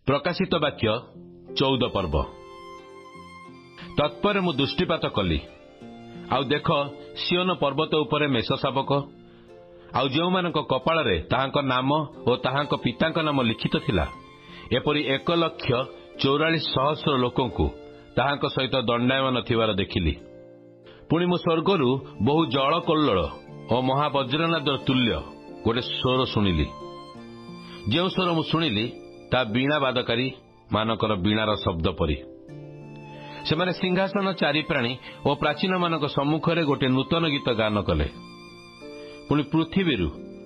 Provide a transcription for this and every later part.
प्रकाशित वाक्य 14 पर्व। तत्पर मु दृष्टिपात कली, आउ देख सियोन पर्वत उपरे मेष शावक, आउ जो मानक कपाଳରେ ତାହାଙ୍କ नाम ଓ ତାହାଙ୍କ ପିତାଙ୍କ नाम लिखित थिला, एपरि 1,44,000 लोकंकु ତାହାଙ୍କ सहित दंडायमान थिवार देखिली। पुणी मु स्वर्गरु बहु जल कल्लोळ ओ महावज्रनाद तुल्य गोटे स्वर शुणिली। जो स्वर मु शुणिली ता वीणा बादकारी मानकर वीणार शब्द परी। सेमाने सिंहासन चारि प्राणी और प्राचीन मानक सम्मुखरे गोटे नूतन गीत गान कले। पुणी पृथ्वी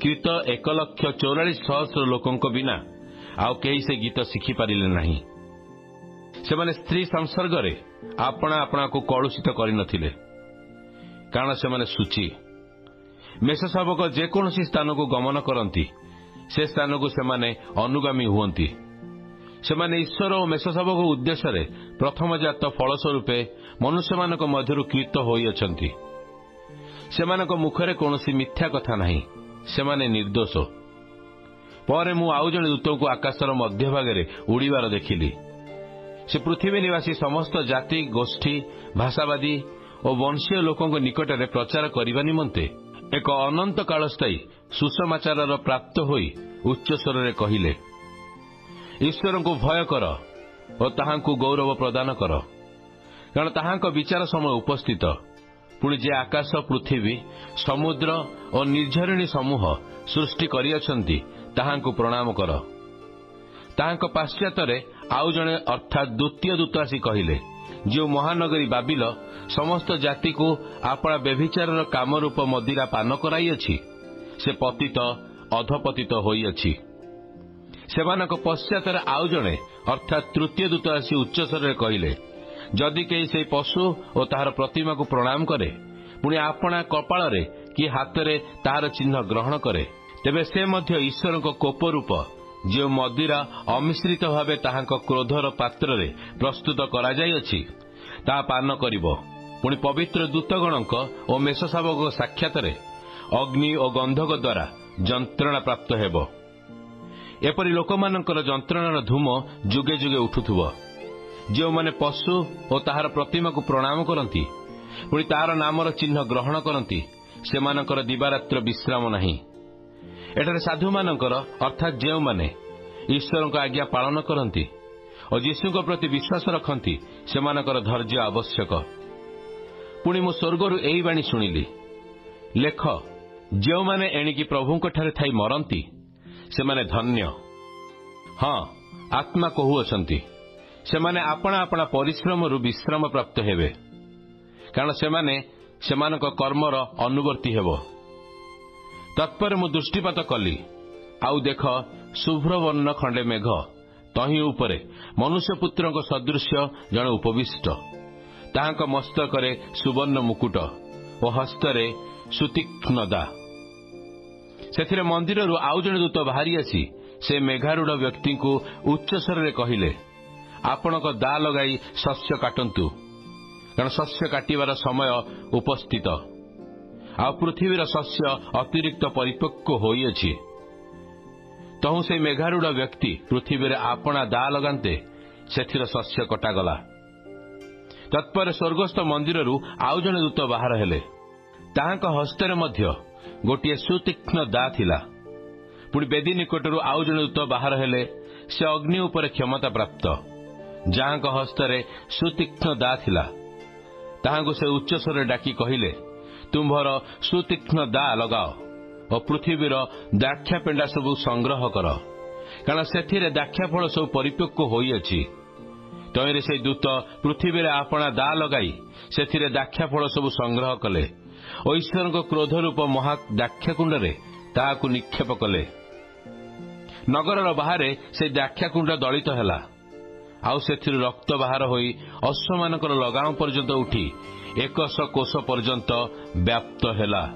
कृत 1,44,000 लोकंक बिना आउ केही से गीत शिखि पारिले नाही। सेमाने स्त्री संसर्गरे आपणा आपणा को कलुषित करि नथिले, कारण सेमाने सूची। मेष शावक जेकोसी स्थान को गमन करती से स्थान को सेमाने अनुगामी हुअंती। सेमाने ईश्वर और मेष शावक उद्देश्य प्रथमजात फलस्वरूपे मनुष्य मानक मध्यरु कृत होइअछंती। सेमानक मुखरे कोनोसी मिथ्या कथा नाही, सेमाने निर्दोष। परे मु आउ जणे दूतଙ୍କୁ आकाशर मध्यभागरे उड़ीबार देखिली। से पृथ्वी निवासी समस्त जाति गोष्ठी भाषावादी और वंशीय लोकंक निकटरे प्रचार करने निमंते एक अनंत काल स्थायी सुसमाचार प्राप्त होई उच्च स्वर कहिले, ईश्वर को भय कर और ताहांकु गौरव प्रदान कर, कारण ताहांक विचार समय उपस्थित। पुणी जे आकाश पृथ्वी समुद्र और निर्झरिणी समूह सृष्टि करिअछंती ताहांकु प्रणाम कर। ताहांक पाश्चात्य आउ जणे अर्थात द्वितीय दूत आसी कहिले, जो महानगरी बाबिल समस्त जाति को आपणा व्यभिचार काम रूप मदिरा पान कराइअछि, से पतित अधपतित होइअछि। सेमानक पश्चात आउ जणे अर्थात तृतीय दूत आसी उच्च स्वर कहिले, जदि केही से पशु और ताहार प्रतिमा को प्रणाम करे, पुणी आपणा कपाଳରେ कि हाथरे ताहार चिन्ह ग्रहण करे, तेबे से मध्य ईश्वर कोप रूप जो मदिरा अमिश्रित भावे ताहांक क्रोधर पात्र प्रस्तुत करा जाइअछि ता पान करिबो। पुणी पवित्र दूतगणक और मेष शावक साक्षात अग्नि और गंधक द्वारा जंत्रणा प्राप्त हेबो। एपरि लोकमानकर जंत्रणार धूम जुगे जुगे उठुथुब। जो माने पशु और ताहार प्रतिमा को प्रणाम करती, पुणी तार नामर चिन्ह ग्रहण करती, सेमानकर दिवारात्र विश्राम नहीं। एठारे साधु मानकर अर्थात जो माने ईश्वर आज्ञा पालन करती और यीशु प्रति विश्वास रखती, सेमानकर धैर्य आवश्यक। पुणी मु स्वर्गरु एही बाणी शुणिली, लेख जो माने एणिकी प्रभुंक ठारे थाई मरती सेमाने धन्य। हाँ, आत्मा कहुअछंती सेमाने आपणा आपणा परिश्रम विश्राम प्राप्त हेबे, कारण सेमाने सेमानक कर्मर अनुवर्ती हेबो। तत्पर मु दृष्टिपात कली, आउ देख शुभ्र वर्ण खंडे मेघ तही उपरे मनुष्य पुत्रक सदृश्य जणे उपविष्ट। ताहांक मस्तकरे सुवर्ण मुकुट और हस्तरे सुतीक्ष्ण दा। सेथिरे मंदिररु आउ जणे दूत बाहरी आसी से मेघारूढ़ व्यक्ति को उच्च स्वर कहिले, आपणक दा लगाई शस्य काटंतु, कारण शस्य काटिबार समय उपस्थित। आ पृथ्वीर शस्य अतिरिक्त परिपक्व होइअछि। तहु से मेघारूढ़ व्यक्ति पृथ्वी आपणा दा लगाते सेथिर शस्य कटागला। तत्पर स्वर्गस्थ मंदिररु आउ जणे दूत बाहर हेले, ताहांक हस्ତରେ मध्य गोटे सुतीक्ष्ण दा थिला। पुणी बेदी निकटरू आउ जणे दूत बाहर हेले, से अग्नि उपरे क्षमता प्राप्त, जाहांक हस्ତରେ सुतीक्ष्ण दा थिला। ताहांकु से उच्च स्वर डाकी कहिले, तुम्भर सुतीक्ष्ण दा लगाओ और पृथ्वीर द्राक्षा पेंडा सबु संग्रह कर, कारण सेथिरे द्राक्षा फल सब परिपक्व होइअछि। तहिरे से दूत पृथ्वी आपणा दा लगाई सेथिरे द्राक्षा फल सबु संग्रह कले और ईश्वर क्रोध रूप महा द्राक्षाकुंडरे ताहाकु निक्षेप कले। नगरर बाहरे से द्राक्षाकुंड दलित हैला, आउ सेथिरु रक्त बाहर होई अश्वमानकर लगाम पर्यंत उठी 100 कोश पर्यंत व्याप्त हैला।